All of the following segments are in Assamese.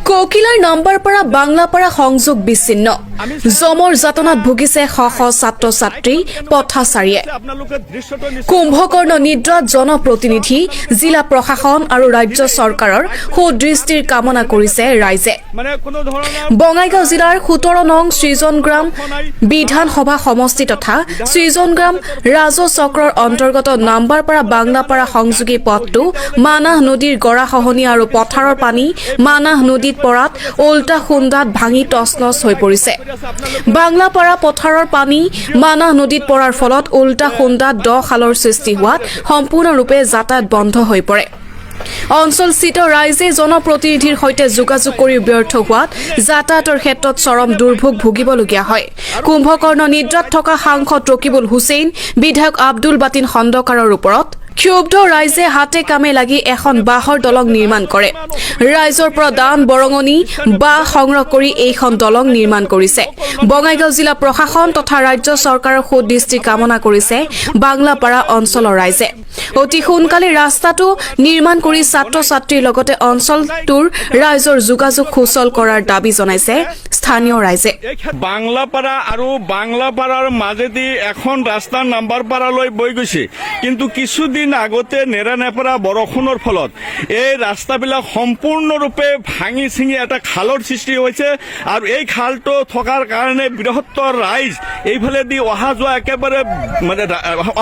কোকিলাৰ নাম্বাৰপাৰা বাংলাপাৰা সংযোগ বিচ্ছিন্ন জমৰ যাতনাত ভুগিছে শ শ ছাত্ৰ ছাত্ৰী পথাচাৰীয়ে কুম্ভকৰ্ণ নিদ্ৰাত জনপ্ৰতিনিধি জিলা প্ৰশাসন আৰু ৰাজ্য চৰকাৰৰ সুদৃষ্টিৰ কামনা কৰিছে ৰাইজে বঙাইগাঁও জিলাৰ 17 নং সৃজনগ্ৰাম বিধানসভা সমষ্টি তথা সৃজনগ্ৰাম ৰাজচক্ৰৰ অন্তৰ্গত নাম্বাৰপাৰা বাংলাপাৰা সংযোগী পথটো মানাহ নদীৰ গৰাখহনীয়া আৰু পথাৰৰ পানী মানাহ নদীত পৰাত উল্টা খুন্দাত ভাঙি টচনচ হৈ পৰিছে বাংলাপাৰা পথাৰৰ পানী মানাহ নদীত পৰাৰ ফলত উল্টা খুন্দাত দ খালৰ সৃষ্টি হোৱাত সম্পূৰ্ণৰূপে যাতায়াত বন্ধ হৈ পৰে অঞ্চলস্থিত ৰাইজে জনপ্ৰতিনিধিৰ সৈতে যোগাযোগ কৰি ব্যৰ্থ হোৱাত যাতায়াতৰ ক্ষেত্ৰত চৰম দুৰ্ভোগ ভুগিবলগীয়া হয় কুম্ভকৰ্ণ নিদ্ৰাত থকা সাংসদ ৰকিবুল হুছেইন বিধায়ক আব্দুল বাতিন খণ্ডকাৰৰ ওপৰত ক্ষুব্ধ ৰাইজে হাতে কামে লাগি এখন বাঁহৰ দলং নিৰ্মাণ কৰে ৰাইজৰ পৰা দান বৰঙণি বাঁহ সংগ্ৰহ কৰি এইখন দলং নিৰ্মাণ কৰিছে বঙাইগাঁও জিলা প্ৰশাসন তথা ৰাজ্য চৰকাৰৰ সুদৃষ্টি কামনা কৰিছে বাংলাপাৰা অঞ্চলৰ ৰাইজে অতি সোনকালে ৰাস্তাটো নিৰ্মাণ কৰি ছাত্ৰ ছাত্ৰীৰ লগতে অঞ্চলটোৰ ৰাইজৰ যোগাযোগ সুচল কৰাৰ দাবী জনাইছে স্থানীয় ৰাইজে বাংলাপাৰা আৰু বাংলাপাৰাৰ মাজেদি এখন ৰাস্তা নাম্বাৰপাৰালৈ বৈ গৈছে কিন্তু কিছুদিন আগতে নেৰানেপেৰা বৰষুণৰ ফলত এই ৰাস্তাবিলাক সম্পূৰ্ণৰূপে ভাঙি ছিঙি এটা খালৰ সৃষ্টি হৈছে আৰু এই খালটো থকাৰ কাৰণে বৃহত্তৰ ৰাইজ এইফালেদি অহা যোৱা একেবাৰে মানে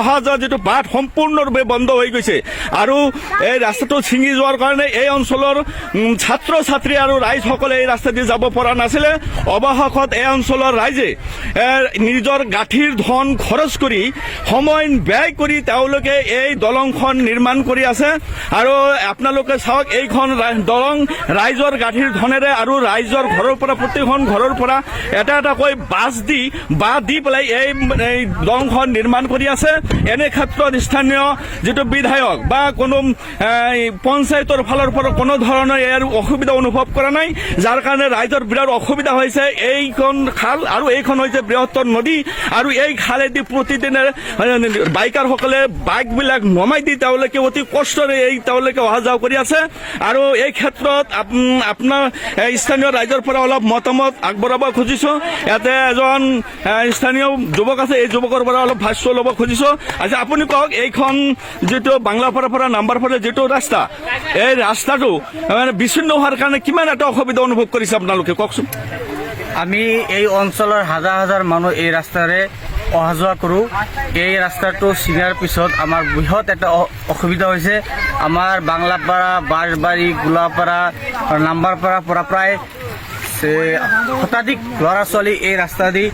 অহা যোৱা যিটো বাট সম্পূৰ্ণৰূপে বন্ধ হৈ গৈছে আৰু এই ৰাস্তাটো ছিঙি যোৱাৰ কাৰণে এই অঞ্চলৰ ছাত্ৰ ছাত্ৰী আৰু ৰাইজসকলে এই ৰাস্তাদি যাব পৰা নাছিলে অৱশেষত এই অঞ্চলৰ ৰাইজে নিজৰ গাঁঠিৰ ধন খৰচ কৰি সময় ব্যয় কৰি তেওঁলোকে এই দলংখন নিৰ্মাণ কৰি আছে আৰু আপোনালোকে চাওক এইখন দলং ৰাইজৰ গাঁঠিৰ ধনেৰে আৰু ৰাইজৰ ঘৰৰ পৰা প্ৰতিখন ঘৰৰ পৰা এটা এটাকৈ বাঁহ দি পেলাই এই দলংখন নিৰ্মাণ কৰি আছে এনে ক্ষেত্ৰত স্থানীয় যিটো বিধায়ক বা কোনো পঞ্চায়তৰ ফালৰ পৰা কোনো ধৰণৰ ইয়াৰ অসুবিধা অনুভৱ কৰা নাই যাৰ কাৰণে ৰাইজৰ বিৰাট অসুবিধা হৈছে এইখন খাল আৰু এইখন হৈছে বৃহত্তৰ নদী আৰু এই খালেদি প্ৰতিদিনে বাইকাৰসকলে বাইকবিলাক নমাই দি তেওঁলোকে অতি কষ্টৰে তেওঁলোকে অহা যোৱা কৰি আছে আৰু এই ক্ষেত্ৰত আপোনাৰ স্থানীয় ৰাইজৰ পৰা অলপ মতামত আগবঢ়াব খুজিছোঁ ইয়াতে এজন স্থানীয় যুৱক আছে এই যুৱকৰ পৰা অলপ ভাষ্য ল'ব খুজিছোঁ আচ্ছা আপুনি কওক এইখন যিটো বাংলাপাৰাৰ পৰা নাম্বাৰপাৰা যিটো ৰাস্তা এই ৰাস্তাটো মানে বিচ্ছিন্ন হোৱাৰ কাৰণে কিমান এটা অসুবিধা অনুভৱ কৰিছে আপোনালোকে কওকচোন আমি এই অঞ্চলৰ হাজাৰ হাজাৰ মানুহ এই ৰাস্তাৰে অহা যোৱা কৰোঁ এই ৰাস্তাটো ছিঙাৰ পিছত আমাৰ বৃহৎ এটা অসুবিধা হৈছে আমাৰ বাংলাপাৰা বাঁশবাৰী গোলাপাৰা নাম্বাৰপাৰাৰ পৰা প্ৰায় শতাধিক ল'ৰা ছোৱালী এই ৰাস্তা দি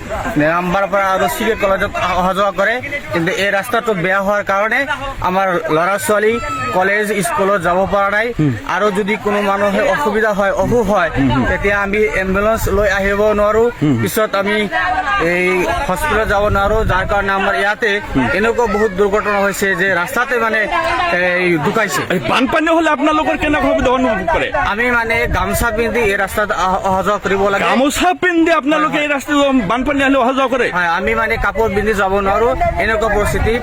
নাম্বাৰপাৰা আৰু চিকে কলেজত অহা যোৱা কৰে কিন্তু এই ৰাস্তাটো বেয়া হোৱাৰ কাৰণে আমাৰ ল'ৰা ছোৱালী কলেজ স্কুলত যাব পৰা নাই আৰু যদি কোনো মানুহে অসুবিধা হয় অসুখ হয় তেতিয়া আমি এম্বুলেন্স লৈ আহিব নোৱাৰোঁ পিছত আমি এই হস্পিটেলত যাব নোৱাৰোঁ যাৰ কাৰণে আমাৰ ইয়াতে এনেকুৱা বহুত দুৰ্ঘটনা হৈছে যে ৰাস্তাতে মানে ঢুকাইছে বানপানী হ'লে আপোনালোকৰ কেনেকুৱা সুবিধা অনুভৱ কৰে আমি মানে গামোচা পিন্ধি এই ৰাস্তাত অহা যোৱা কৰিব লাগে গামোচা পিন্ধি আপোনালোকে এই ৰাস্তাত বানপানী হ'লে অহা যোৱা কৰে হয় আমি মানে কাপোৰ পিন্ধি যাব নোৱাৰোঁ এনেকুৱা পৰিস্থিতি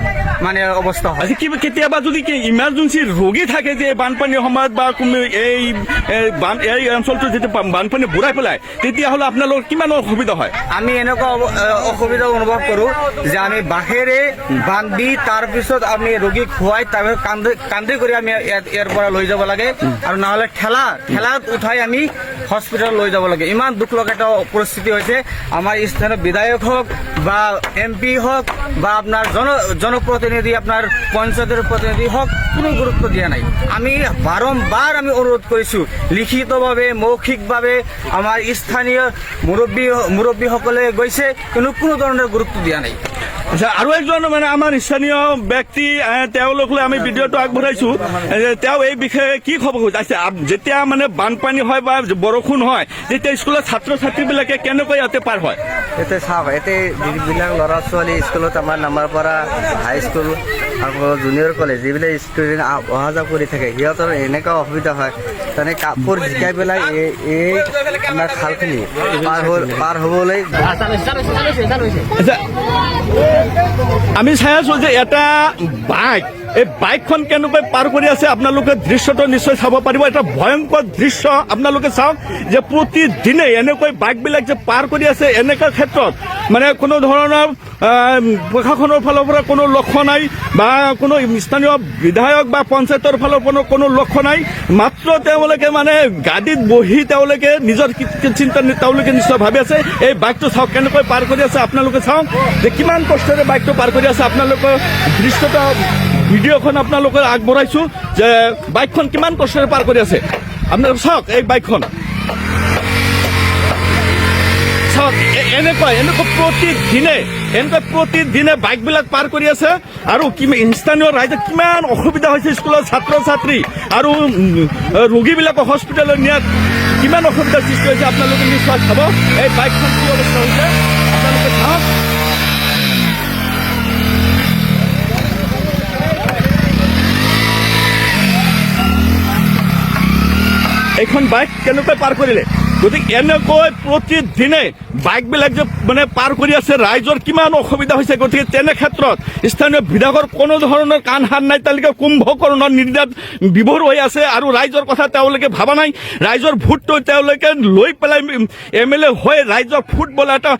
মানে অৱস্থা হয় কেতিয়াবা যদি ইমাৰ্জেঞ্চি ৰোগী থাকে যে বানপানীৰ সময়ত বা এই অঞ্চলটো যেতিয়া বানপানী বুৰাই পেলাই তেতিয়াহ'লে আপোনালোকৰ কিমান অসুবিধা হয় আমি এনেকুৱা অসুবিধা অনুভৱ কৰোঁ যে আমি বাঁহেৰে বান্ধি তাৰপিছত আমি ৰোগীক খুৱাই তাৰপিছত কান্দি কৰি আমি ইয়াৰ পৰা লৈ যাব লাগে আৰু নহ'লে ঠেলাত উঠাই আমি হস্পিটেল লৈ যাব লাগে ইমান দুখ লগা এটা পৰিস্থিতি হৈছে আমাৰ স্থানীয় বিধায়ক হওক বা MP হওক বা আপোনাৰ জনপ্ৰতিনিধি আপোনাৰ পঞ্চায়তৰ প্ৰতিনিধি হওক কোনো গুৰুত্ব দিয়া নাই আমি বাৰম্বাৰ আমি অনুৰোধ কৰিছোঁ লিখিতভাৱে মৌখিকভাৱে আমাৰ স্থানীয় মুৰব্বীসকলে গৈছে কিন্তু কোনো ধৰণৰ গুৰুত্ব দিয়া নাই আচ্ছা আৰু একজন মানে আমাৰ স্থানীয় ব্যক্তি তেওঁলোকলৈ আমি ভিডিঅ'টো আগবঢ়াইছোঁ তেওঁ এই বিষয়ে কি ক'ব খুজিছে যেতিয়া মানে বানপানী হয় বা বৰষুণ হয় তেতিয়া স্কুলৰ ছাত্ৰ ছাত্ৰীবিলাকে কেনেকৈ ইয়াতে পাৰ হয় এতিয়া চাওক এতিয়া যিবিলাক ল'ৰা ছোৱালী স্কুলত আমাৰ নাম্বাৰপাৰা হাইস্কুল আকৌ জুনিয়ৰ কলেজ যিবিলাক ষ্টুডেণ্ট অহা যোৱা কৰি থাকে সিহঁতৰ এনেকুৱা অসুবিধা হয় তেনে কাপোৰ জিকাই পেলাই এই আমাৰ খালখিনি পাৰ হ'বলৈ আচ্ছা, আমি চাই আছো যে এটা বাইক, এই বাইকখন কেনেকৈ পাৰ কৰি আছে আপোনালোকে দৃশ্যটো নিশ্চয় চাব পাৰিব। এটা ভয়ংকৰ দৃশ্য আপোনালোকে চাওক যে প্ৰতিদিনে এনেকৈ বাইকবিলাক যে পাৰ কৰি আছে, এনেকুৱা ক্ষেত্ৰত মানে কোনো ধৰণৰ প্ৰশাসনৰ ফালৰ পৰা কোনো লক্ষ্য নাই বা কোনো স্থানীয় বিধায়ক বা পঞ্চায়তৰ ফালৰ পৰা কোনো লক্ষ্য নাই। মাত্ৰ তেওঁলোকে মানে গাড়ীত বহি তেওঁলোকে নিজৰ চিন্তা তেওঁলোকে নিশ্চয় ভাবি আছে। এই বাইকটো চাওক কেনেকৈ পাৰ কৰি আছে, আপোনালোকে চাওক যে কিমান কষ্টৰে বাইকটো পাৰ কৰি আছে। আপোনালোকৰ দৃশ্যটো ভিডিঅ'খন আপোনালোকে আগবঢ়াইছো যে বাইকখন কিমান কষ্টৰে পাৰ কৰি আছে। আপোনালোকে চাওক এই বাইকখন চাওক, এনেকুৱা প্ৰতিদিনে বাইকবিলাক পাৰ কৰি আছে। আৰু স্থানীয় ৰাইজে কিমান অসুবিধা হৈছে, স্কুলৰ ছাত্ৰ ছাত্ৰী আৰু ৰোগীবিলাকক হস্পিটেলত নিয়াত কিমান অসুবিধাৰ সৃষ্টি হৈছে আপোনালোকে নিশ্চয় চাব। এই বাইকখন কি অৱস্থা হৈছে আপোনালোকে চাওক। এইখন বাইক কেনেকৈ পাৰ কৰিলে? গতিকে এনেকৈ প্ৰতিদিনে বাইকবিলাক যে মানে পাৰ কৰি আছে, ৰাইজৰ কিমান অসুবিধা হৈছে। গতিকে তেনে ক্ষেত্ৰত স্থানীয় বিধায়কৰ কোনো ধৰণৰ কাণ সাৰ নাই। তেওঁলোকে কুম্ভকৰ্ণৰ নিৰ্যাত বিভোৰ হৈ আছে আৰু ৰাইজৰ কথা তেওঁলোকে ভাবা নাই। ৰাইজৰ ভোটটো তেওঁলোকে লৈ পেলাই MLA হৈ ৰাইজৰ ফুটবল এটা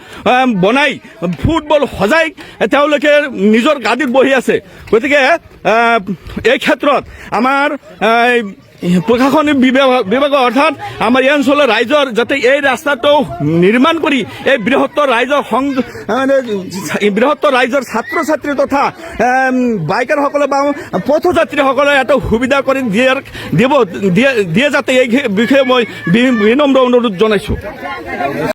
বনাই, ফুটবল সজাই তেওঁলোকে নিজৰ গাদীত বহি আছে। গতিকে এই ক্ষেত্ৰত আমাৰ প্ৰশাসনিক বিভাগ অৰ্থাৎ আমাৰ এই অঞ্চলৰ ৰাইজৰ যাতে এই ৰাস্তাটো নিৰ্মাণ কৰি এই বৃহত্তৰ ৰাইজৰ ছাত্ৰ ছাত্ৰী তথা বাইকাৰসকলে বা পথযাত্ৰীসকলে এটা সুবিধা কৰি দিয়ে যাতে এই বিষয়ে মই বিনম্ৰ অনুৰোধ জনাইছোঁ।